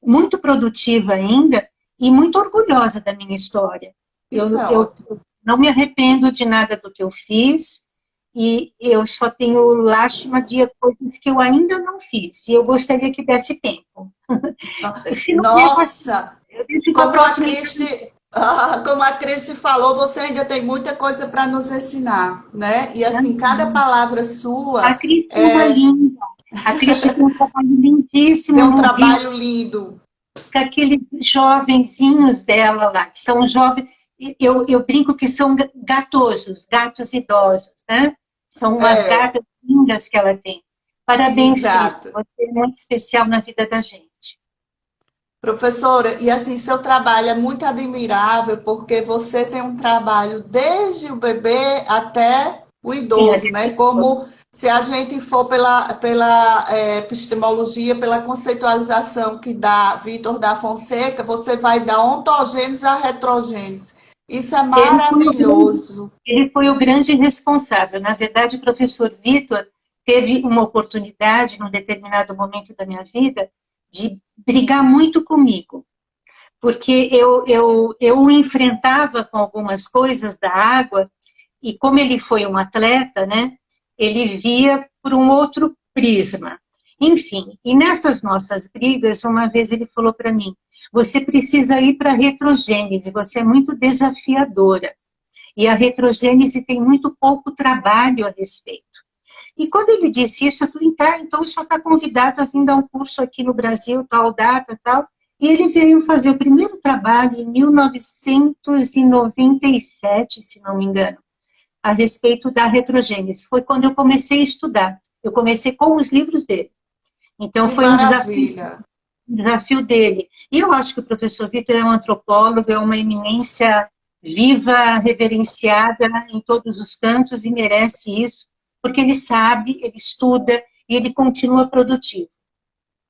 muito produtiva ainda e muito orgulhosa da minha história. Isso é Eu ótimo. não me arrependo de nada do que eu fiz e eu só tenho lástima de coisas que eu ainda não fiz e eu gostaria que desse tempo. Se não der, Nossa, eu deixo para a como a próxima. Cristi, como a Cristi falou, você ainda tem muita coisa para nos ensinar, né? E assim, cada palavra A sua Cristina linda. A Cristina tem um trabalho tem lindíssimo um no Rio, trabalho lindo. com aqueles jovenzinhos dela lá, que são jovens, eu brinco que são gatosos, gatos idosos, né? São umas É, gatas lindas que ela tem. Parabéns, Cris, exato. você é muito especial na vida da gente. Professora, e assim, seu trabalho é muito admirável, porque você tem um trabalho desde o bebê até o Sim, a idoso, né? gente... Como se a gente for pela epistemologia, pela conceitualização que dá Vitor da Fonseca, você vai da ontogênese à retrogênese. Isso é maravilhoso. Ele foi o grande responsável. Na verdade, o professor Vitor teve uma oportunidade, num determinado momento da minha vida, de brigar muito comigo, porque eu o enfrentava com algumas coisas da água, e como ele foi um atleta, né, ele via por um outro prisma. Enfim, e nessas nossas brigas, uma vez ele falou para mim, você precisa ir para a retrogênese, você é muito desafiadora. E a retrogênese tem muito pouco trabalho a respeito. E quando ele disse isso, eu falei, tá, então o senhor está convidado a vir dar um curso aqui no Brasil, tal data, tal. E ele veio fazer o primeiro trabalho em 1997, se não me engano, a respeito da retrogênese. Foi quando eu comecei a estudar. Eu comecei com os livros dele. Então Que foi maravilha! um desafio dele. E eu acho que o professor Vitor é um antropólogo, é uma eminência viva, reverenciada em todos os cantos e merece isso, porque ele sabe, ele estuda e ele continua produtivo.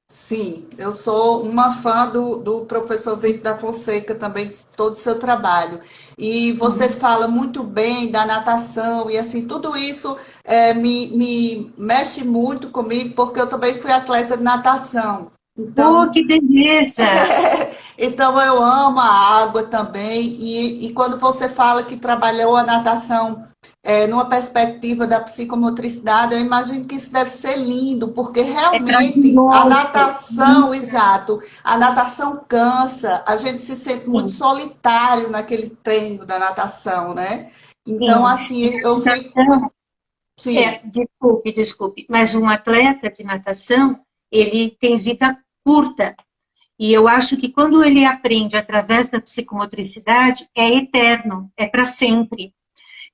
Sim, eu sou uma fã do professor Vitor da Fonseca também, de todo o seu trabalho. E você fala muito bem da natação, e assim, tudo isso me mexe muito comigo, porque eu também fui atleta de natação. Oh, Então, que beleza! então eu amo a água também, e quando você fala que trabalhou a natação numa perspectiva da psicomotricidade, eu imagino que isso deve ser lindo, porque É realmente a prazeroso. natação, exato, a natação cansa, a gente se sente muito Sim, solitário naquele treino da natação, né? Então, sim. assim, eu fico. Natação, Sim, desculpe, mas um atleta de natação, ele tem vida curta. E eu acho que quando ele aprende através da psicomotricidade, é eterno, é para sempre.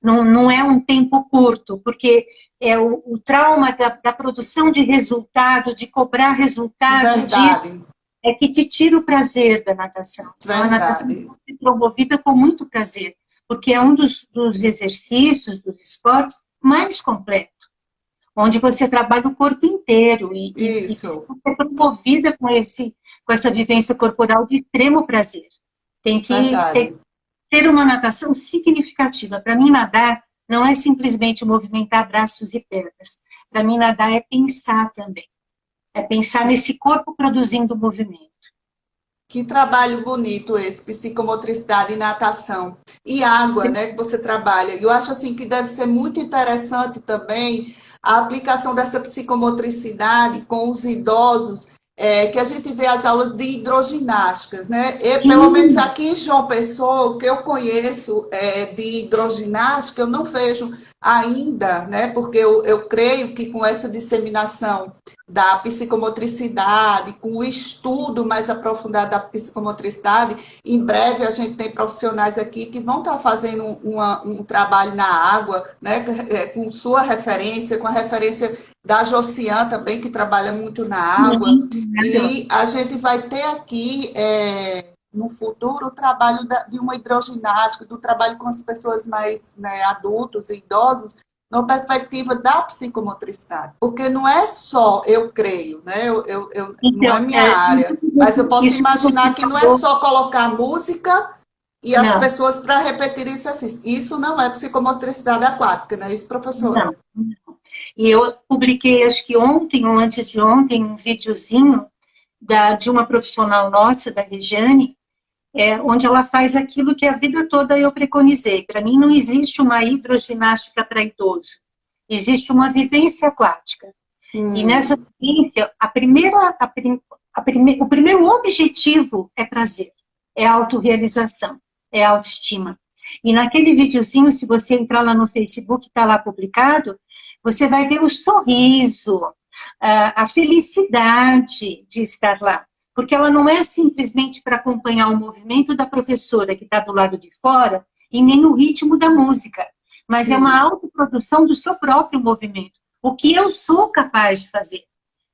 Não, não é um tempo curto, porque é o trauma da produção de resultado, de cobrar resultado, verdade, é que te tira o prazer da natação. Então, a natação verdade. pode ser promovida com muito prazer, porque é um dos exercícios, dos esportes mais completos, onde você trabalha o corpo inteiro e precisa Isso, ser promovida com essa vivência corporal de extremo prazer. Tem que verdade. ter uma natação significativa. Para mim, nadar não é simplesmente movimentar braços e pernas. Para mim, nadar é pensar também. É pensar nesse corpo produzindo movimento. Que trabalho bonito esse, psicomotricidade e natação. E água, né, que você trabalha. Eu acho assim que deve ser muito interessante também a aplicação dessa psicomotricidade com os idosos, que a gente vê as aulas de hidroginásticas, né? E, pelo menos Sim, aqui em João Pessoa, o que eu conheço de hidroginástica, eu não vejo ainda, né? Porque eu creio que com essa disseminação da psicomotricidade, com o estudo mais aprofundado da psicomotricidade, em breve a gente tem profissionais aqui que vão estar fazendo um trabalho na água, né, com sua referência, com a referência da Josiane também, que trabalha muito na água, maravilhoso. e a gente vai ter aqui, no futuro, o trabalho de uma hidroginástica, do trabalho com as pessoas mais, né, adultos e idosos, numa perspectiva da psicomotricidade, porque não é só, eu creio, né? Não é Então, minha área, mas eu posso isso que você imaginar que não é falou, só colocar música e as não, pessoas para repetir isso assim. Isso não é psicomotricidade aquática, não é isso, professora? não. E eu publiquei, acho que ontem ou antes de ontem, um videozinho de uma profissional nossa, da Regiane, onde ela faz aquilo que a vida toda eu preconizei. Para mim, não existe uma hidroginástica para idoso. Existe uma vivência aquática. E nessa Hum, vivência, o primeiro objetivo é prazer, é autorrealização, é autoestima. E naquele videozinho, se você entrar lá no Facebook, está lá publicado, você vai ver o sorriso, a felicidade de estar lá. Porque ela não é simplesmente para acompanhar o movimento da professora que está do lado de fora e nem o ritmo da música, mas é uma sim, autoprodução do seu próprio movimento. O que eu sou capaz de fazer.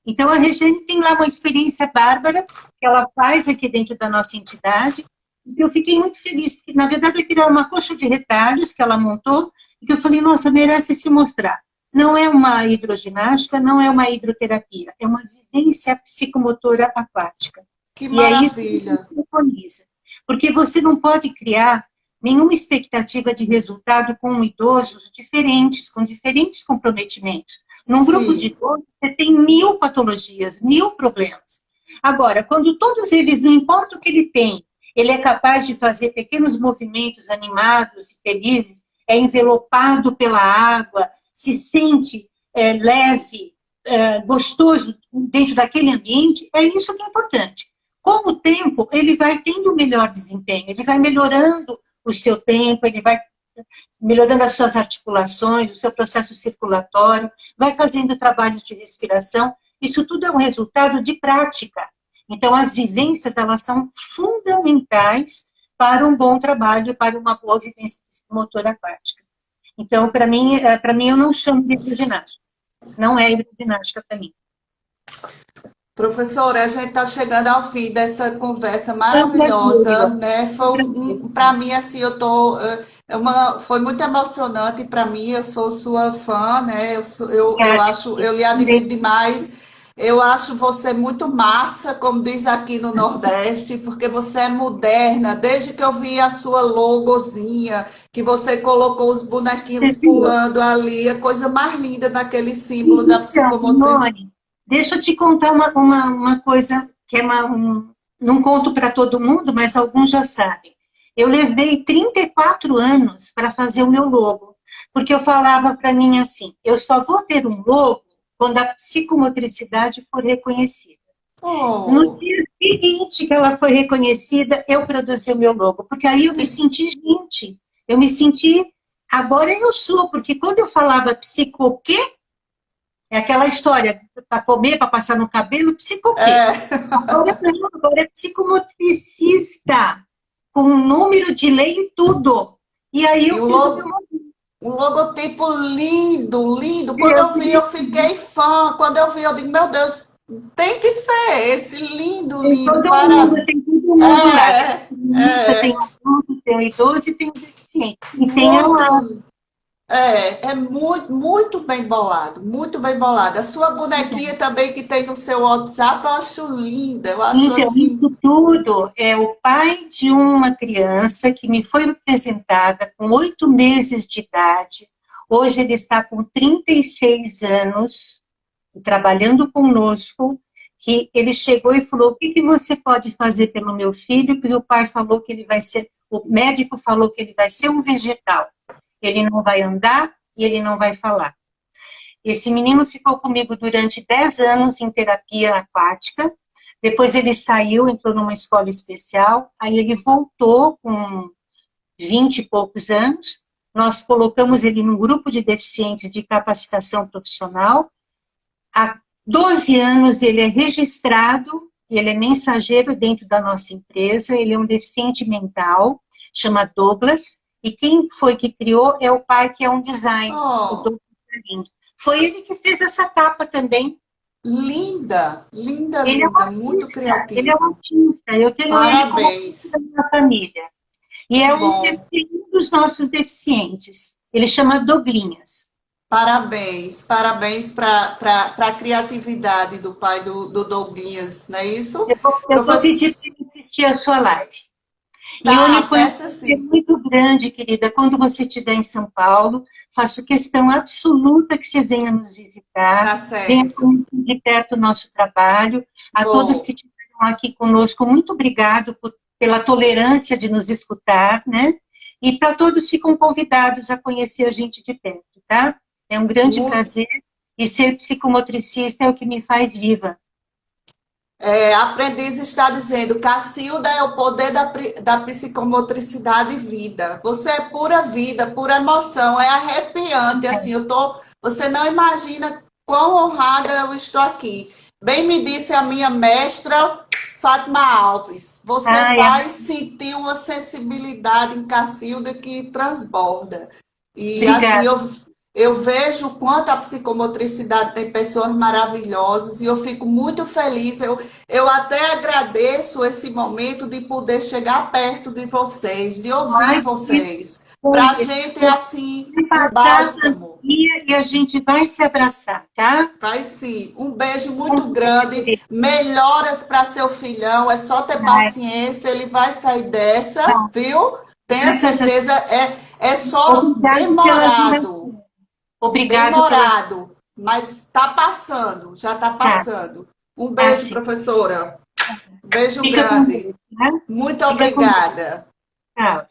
Então, a Regiane tem lá uma experiência bárbara que ela faz aqui dentro da nossa entidade, e eu fiquei muito feliz, porque, na verdade, aquilo era uma coxa de retalhos que ela montou, e que eu falei, nossa, merece se mostrar. Não é uma hidroginástica, não é uma hidroterapia, é uma vivência psicomotora aquática. que E é isso que a maravilha. gente preconiza. Porque você não pode criar nenhuma expectativa de resultado com idosos diferentes, com diferentes comprometimentos. Num grupo de Sim, idosos, você tem 1000 patologias, 1000 problemas. Agora, quando todos eles, não importa o que ele tem, ele é capaz de fazer pequenos movimentos animados e felizes, é envelopado pela água, se sente leve, gostoso dentro daquele ambiente, é isso que é importante. Com o tempo, ele vai tendo um melhor desempenho, ele vai melhorando o seu tempo, ele vai melhorando as suas articulações, o seu processo circulatório, vai fazendo trabalhos de respiração. Isso tudo é um resultado de prática. Então, as vivências, elas são fundamentais para um bom trabalho, para uma boa vivência motora aquática. Então, para mim, eu não chamo de hidroginástica. Não é hidroginástica para mim. Professora, a gente está chegando ao fim dessa conversa maravilhosa, né? Para mim, assim, foi muito emocionante para mim. Eu sou sua fã, né? Eu lhe admiro demais. Eu acho você muito massa, como diz aqui no Nordeste, porque você é moderna. Desde que eu vi a sua logozinha, que você colocou os bonequinhos pulando ali, a coisa mais linda daquele símbolo da psicomotricidade. Deixa eu te contar uma coisa que não conto para todo mundo, mas alguns já sabem. Eu levei 34 anos para fazer o meu logo, porque eu falava para mim assim, eu só vou ter um logo quando a psicomotricidade for reconhecida. Oh. No dia seguinte que ela foi reconhecida, eu produzi o meu logo, porque aí eu me senti gente, eu me senti, agora eu sou, porque quando eu falava psico o quê? É aquela história, para comer, para passar no cabelo, psico-quê? Agora é psicomotricista, com número de lei e tudo. E aí eu fiz um logotipo lindo, lindo. Quando eu vi, eu fiquei fã. Quando eu vi, eu digo, meu Deus, tem que ser esse lindo, lindo. Tem todo mundo lá. Tem adulto, tem idoso e tem deficiente. E tem muito, muito bem bolado, muito bem bolado. A sua bonequinha também que tem no seu WhatsApp, eu acho linda. Eu acho então, assim... isso tudo é o pai de uma criança que me foi apresentada com 8 meses de idade. Hoje ele está com 36 anos, trabalhando conosco, que ele chegou e falou, o que você pode fazer pelo meu filho? Porque o pai falou que ele vai ser, o médico falou que ele vai ser um vegetal. Ele não vai andar e ele não vai falar. Esse menino ficou comigo durante 10 anos em terapia aquática, depois ele saiu, entrou numa escola especial, aí ele voltou com 20 e poucos anos, nós colocamos ele num grupo de deficientes de capacitação profissional, há 12 anos ele é registrado, ele é mensageiro dentro da nossa empresa, ele é um deficiente mental, chama Douglas, e quem foi que criou é o pai, que é um designer. O Douglas Galindo. Foi ele que fez essa capa também. Linda, linda, ele linda, muito criativo. Ele é um artista, eu tenho Parabéns. Ele como da minha família. E é um dos nossos deficientes. Ele chama Douglinhas. Parabéns, parabéns para a criatividade do pai do Douglinhas, não é isso? Eu vou pedir para ele assistir a sua live. Tá, e o Uniconhecimento é muito grande, querida. Quando você estiver em São Paulo, faço questão absoluta que você venha nos visitar. Tá certo. Venha conhecer de perto o nosso trabalho. A todos que estiveram aqui conosco, muito obrigado pela tolerância de nos escutar, né? E para todos ficam convidados a conhecer a gente de perto, tá? É um grande prazer. E ser psicomotricista é o que me faz viva. Aprendiz está dizendo, Cacilda é o poder da psicomotricidade e vida. Você é pura vida, pura emoção, é arrepiante, assim, você não imagina quão honrada eu estou aqui. Bem me disse a minha mestra, Fátima Alves, você vai sentir uma sensibilidade em Cacilda que transborda. E Obrigada. assim, eu vejo o quanto a psicomotricidade tem pessoas maravilhosas e eu fico muito feliz. Eu até agradeço esse momento de poder chegar perto de vocês, de ouvir vocês. Para a gente, assim, um bálsamo. E a gente vai se abraçar, tá? Vai sim. Um beijo muito grande. Melhoras para seu filhão. É só ter paciência, ele vai sair dessa, viu? Tenha certeza. É só demorado. Obrigada. Demorado, mas está passando, já está passando. Um beijo, professora. Beijo Fica com grande. Deus, né? Muito Fica com Deus. obrigada. Tchau.